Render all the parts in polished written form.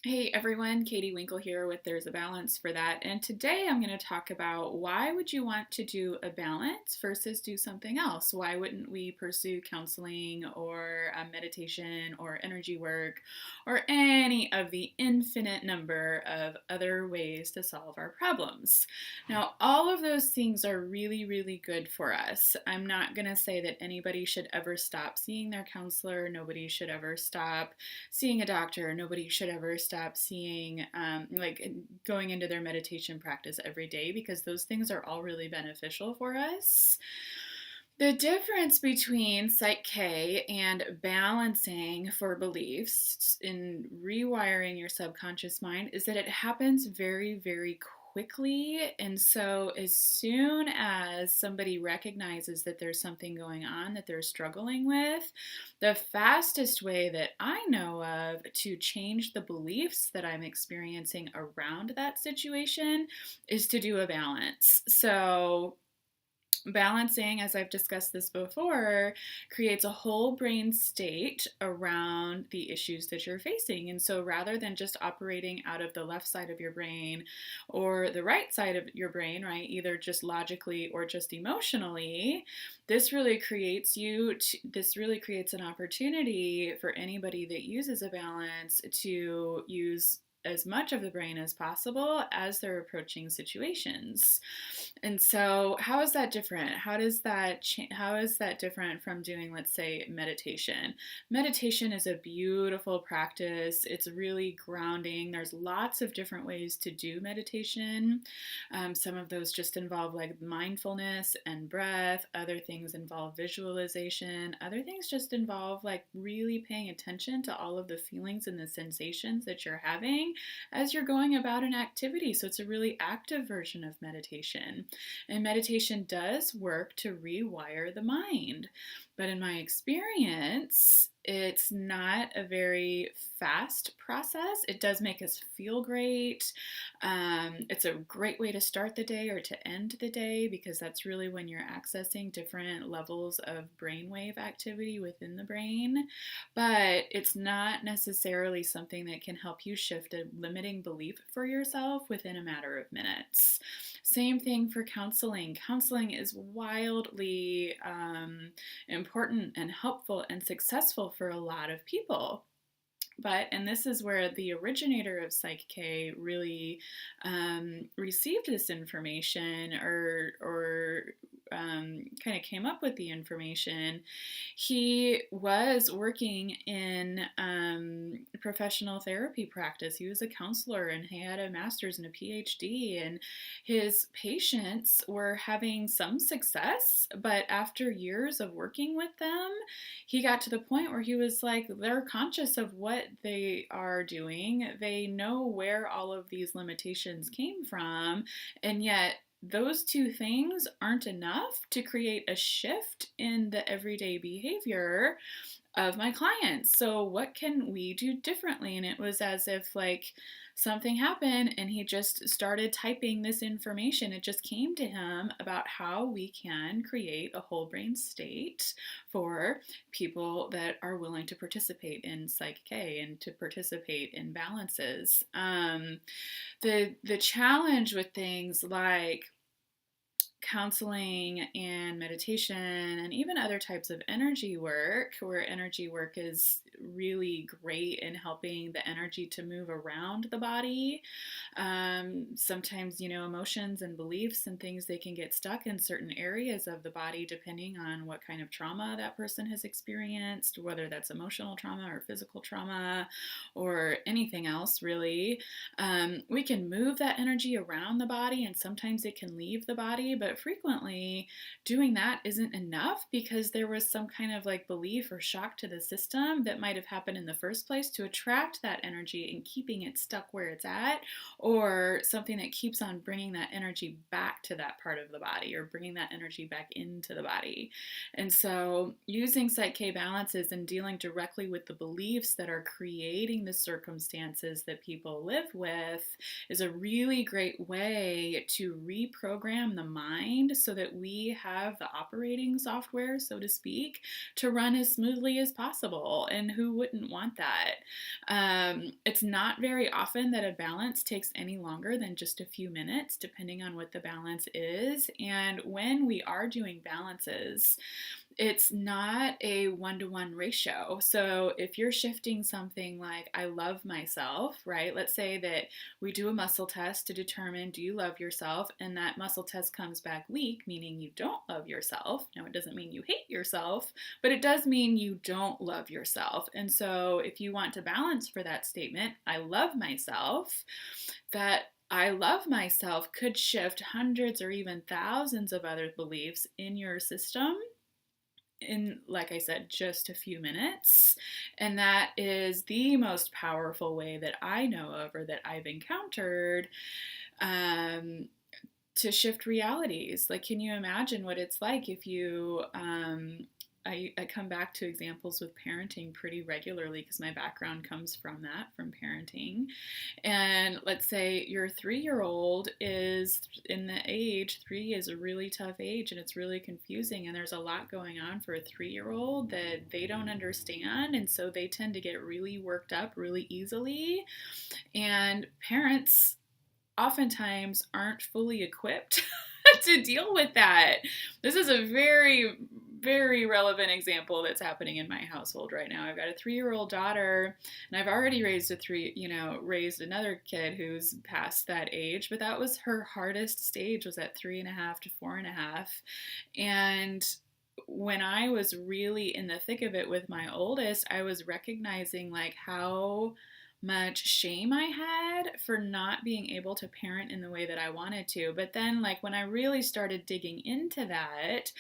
Hey everyone, Katie Winkle here with There's a Balance for That. And today I'm going to talk about why would you want to do a balance versus do something else? Why wouldn't we pursue counseling or meditation or energy work or any of the infinite number of other ways to solve our problems? Now, all of those things are really, really good for us. I'm not going to say that anybody should ever stop seeing their counselor. Nobody should ever stop seeing a doctor. Nobody should ever stop seeing, going into their meditation practice every day because those things are all really beneficial for us. The difference between Psych K and balancing for beliefs in rewiring your subconscious mind is that it happens very, very quickly. And so, as soon as somebody recognizes that there's something going on that they're struggling with, the fastest way that I know of to change the beliefs that I'm experiencing around that situation is to do a balance. So, balancing, as I've discussed this before, creates a whole brain state around the issues that you're facing. And so rather than just operating out of the left side of your brain or the right side of your brain, right, either just logically or just emotionally, this really creates an opportunity for anybody that uses a balance to use as much of the brain as possible as they're approaching situations. And so, how is that different? How is that different from doing, let's say, meditation? Meditation is a beautiful practice. It's really grounding. There's lots of different ways to do meditation. Some of those just involve like mindfulness and breath. Other things involve visualization. Other things just involve like really paying attention to all of the feelings and the sensations that you're having as you're going about an activity. So it's a really active version of meditation. And meditation does work to rewire the mind. But in my experience, it's not a very fast process. It does make us feel great. It's a great way to start the day or to end the day because that's really when you're accessing different levels of brainwave activity within the brain. But it's not necessarily something that can help you shift a limiting belief for yourself within a matter of minutes. Same thing for counseling. Counseling is wildly important and helpful and successful for a lot of people. But, and this is where the originator of Psych K really received this information or kind of came up with the information. He was working in professional therapy practice. He was a counselor and he had a master's and a PhD, and his patients were having some success, but after years of working with them, he got to the point where he was like, they're conscious of what they are doing. They know where all of these limitations came from, and yet those two things aren't enough to create a shift in the everyday behavior of my clients. So what can we do differently? And it was as if like something happened and he just started typing this information. It just came to him about how we can create a whole brain state for people that are willing to participate in Psych K and to participate in balances. The challenge with things like counseling and meditation and even other types of energy work, where energy work is really great in helping the energy to move around the body. Sometimes, emotions and beliefs and things, they can get stuck in certain areas of the body depending on what kind of trauma that person has experienced, whether that's emotional trauma or physical trauma or anything else really. We can move that energy around the body and sometimes it can leave the body, but frequently doing that isn't enough because there was some kind of like belief or shock to the system that might have happened in the first place to attract that energy and keeping it stuck where it's at, or something that keeps on bringing that energy back to that part of the body or bringing that energy back into the body. And so using Psych K balances and dealing directly with the beliefs that are creating the circumstances that people live with is a really great way to reprogram the mind designed so that we have the operating software, so to speak, to run as smoothly as possible. And who wouldn't want that? It's not very often that a balance takes any longer than just a few minutes, depending on what the balance is. And when we are doing balances, it's not a one-to-one ratio. So if you're shifting something like, I love myself, right? Let's say that we do a muscle test to determine, do you love yourself? And that muscle test comes back weak, meaning you don't love yourself. Now, it doesn't mean you hate yourself, but it does mean you don't love yourself. And so if you want to balance for that statement, I love myself, that I love myself could shift hundreds or even thousands of other beliefs in your system in, like I said, just a few minutes. And that is the most powerful way that I know of or that I've encountered to shift realities. Like, can you imagine what it's like if you, I come back to examples with parenting pretty regularly because my background comes from that, from parenting. And let's say your 3-year-old is in the age, 3 is a really tough age and it's really confusing. And there's a lot going on for a 3-year-old that they don't understand. And so they tend to get really worked up really easily. And parents oftentimes aren't fully equipped to deal with that. This is a very, very relevant example that's happening in my household right now. I've got a 3-year-old daughter, and I've already raised raised another kid who's past that age, but that was her hardest stage, was at 3.5 to 4.5. And when I was really in the thick of it with my oldest, I was recognizing like how much shame I had for not being able to parent in the way that I wanted to. But then, like, when I really started digging into that,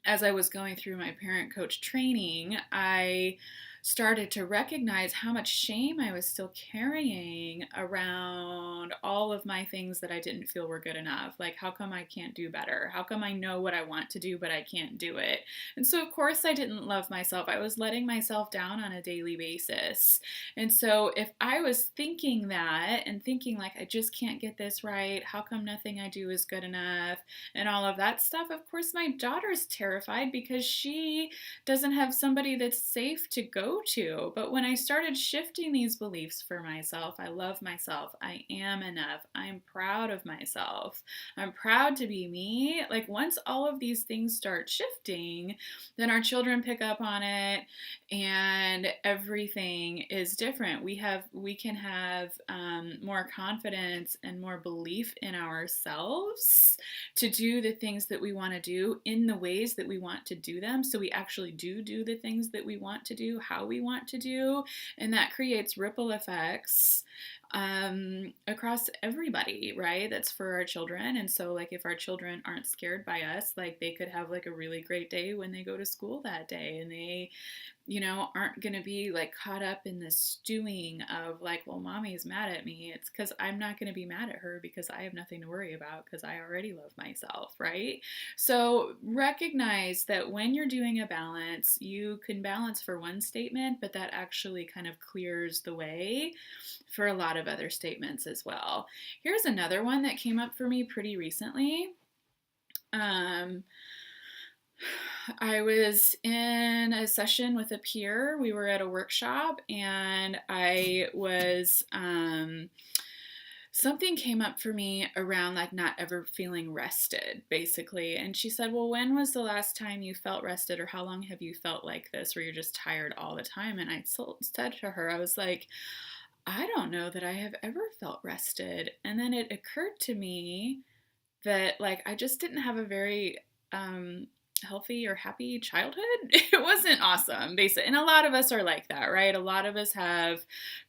as I was going through my parent coach training, I started to recognize how much shame I was still carrying around all of my things that I didn't feel were good enough. Like, how come I can't do better? How come I know what I want to do, but I can't do it? And so, of course, I didn't love myself. I was letting myself down on a daily basis. And so, if I was thinking that and thinking, like, I just can't get this right, how come nothing I do is good enough, and all of that stuff, of course, my daughter's terrified because she doesn't have somebody that's safe to go to. But when I started shifting these beliefs for myself, I love myself, I am enough, I'm proud of myself, I'm proud to be me. Like, once all of these things start shifting, then our children pick up on it and everything is different. We can have more confidence and more belief in ourselves to do the things that we want to do in the ways that we want to do them. So we actually do the things that we want to do, how we want to do, and that creates ripple effects across everybody, right? That's for our children. And so, like, if our children aren't scared by us, like, they could have like a really great day when they go to school that day, and they aren't going to be like caught up in this stewing of like, well, mommy's mad at me. It's because I'm not going to be mad at her because I have nothing to worry about because I already love myself, right? So recognize that when you're doing a balance, you can balance for one statement, but that actually kind of clears the way for a lot of other statements as well. Here's another one that came up for me pretty recently. I was in a session with a peer. We were at a workshop, and I was, something came up for me around like not ever feeling rested, basically. And she said, well, when was the last time you felt rested, or how long have you felt like this, where you're just tired all the time? And I said to her, I was like, I don't know that I have ever felt rested. And then it occurred to me that like I just didn't have a very healthy or happy childhood. It wasn't awesome, basically. And a lot of us are like that, right? A lot of us have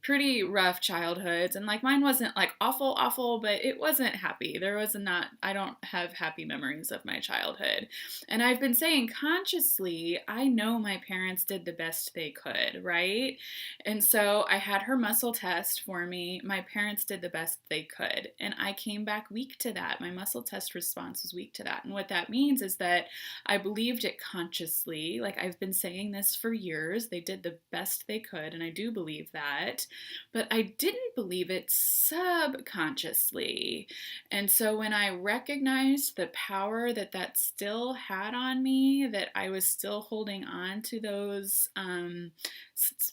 pretty rough childhoods, and like mine wasn't like awful, but it wasn't happy. I don't have happy memories of my childhood. And I've been saying consciously, I know my parents did the best they could, right? And so I had her muscle test for me. My parents did the best they could. And I came back weak to that. My muscle test response was weak to that. And what that means is that I I believed it consciously. Like, I've been saying this for years. They did the best they could, and I do believe that. But I didn't believe it subconsciously. And so when I recognized the power that that still had on me, that I was still holding on to those,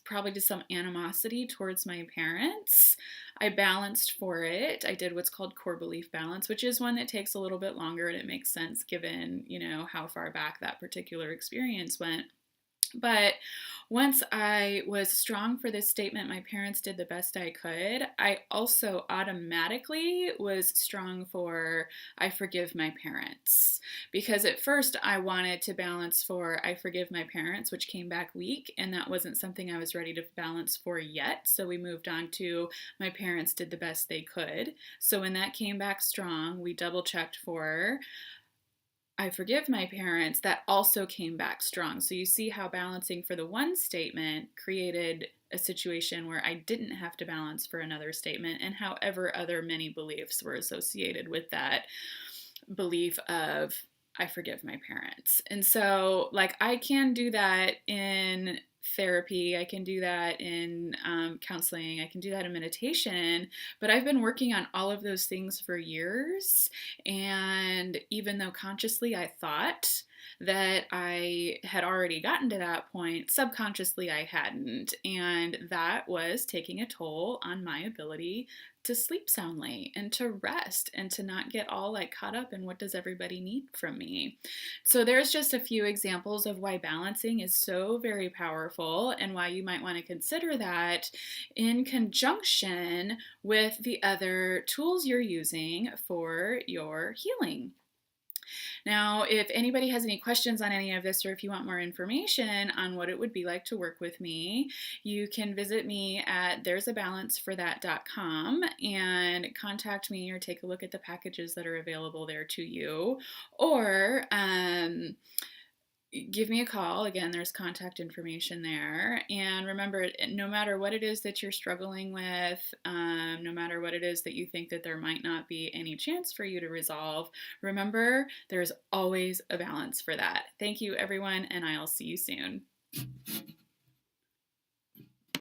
probably to some animosity towards my parents, I balanced for it. I did what's called core belief balance, which is one that takes a little bit longer, and it makes sense given, how far back that particular experience went. But once I was strong for this statement, my parents did the best I could, I also automatically was strong for I forgive my parents. Because at first I wanted to balance for I forgive my parents, which came back weak, and that wasn't something I was ready to balance for yet. So we moved on to my parents did the best they could. So when that came back strong, we double checked for I forgive my parents, that also came back strong. So you see how balancing for the one statement created a situation where I didn't have to balance for another statement, and however other many beliefs were associated with that belief of I forgive my parents. And so, like, I can do that in therapy, I can do that in counseling, I can do that in meditation, but I've been working on all of those things for years. And even though consciously I thought that I had already gotten to that point, subconsciously I hadn't. And that was taking a toll on my ability to sleep soundly and to rest and to not get all like caught up in what does everybody need from me. So there's just a few examples of why balancing is so very powerful, and why you might want to consider that in conjunction with the other tools you're using for your healing. Now, if anybody has any questions on any of this, or if you want more information on what it would be like to work with me, you can visit me at there'sabalanceforthat.com and contact me, or take a look at the packages that are available there to you. Or give me a call. Again, there's contact information there. And remember, no matter what it is that you're struggling with, no matter what it is that you think that there might not be any chance for you to resolve, remember, there's always a balance for that. Thank you, everyone, and I'll see you soon.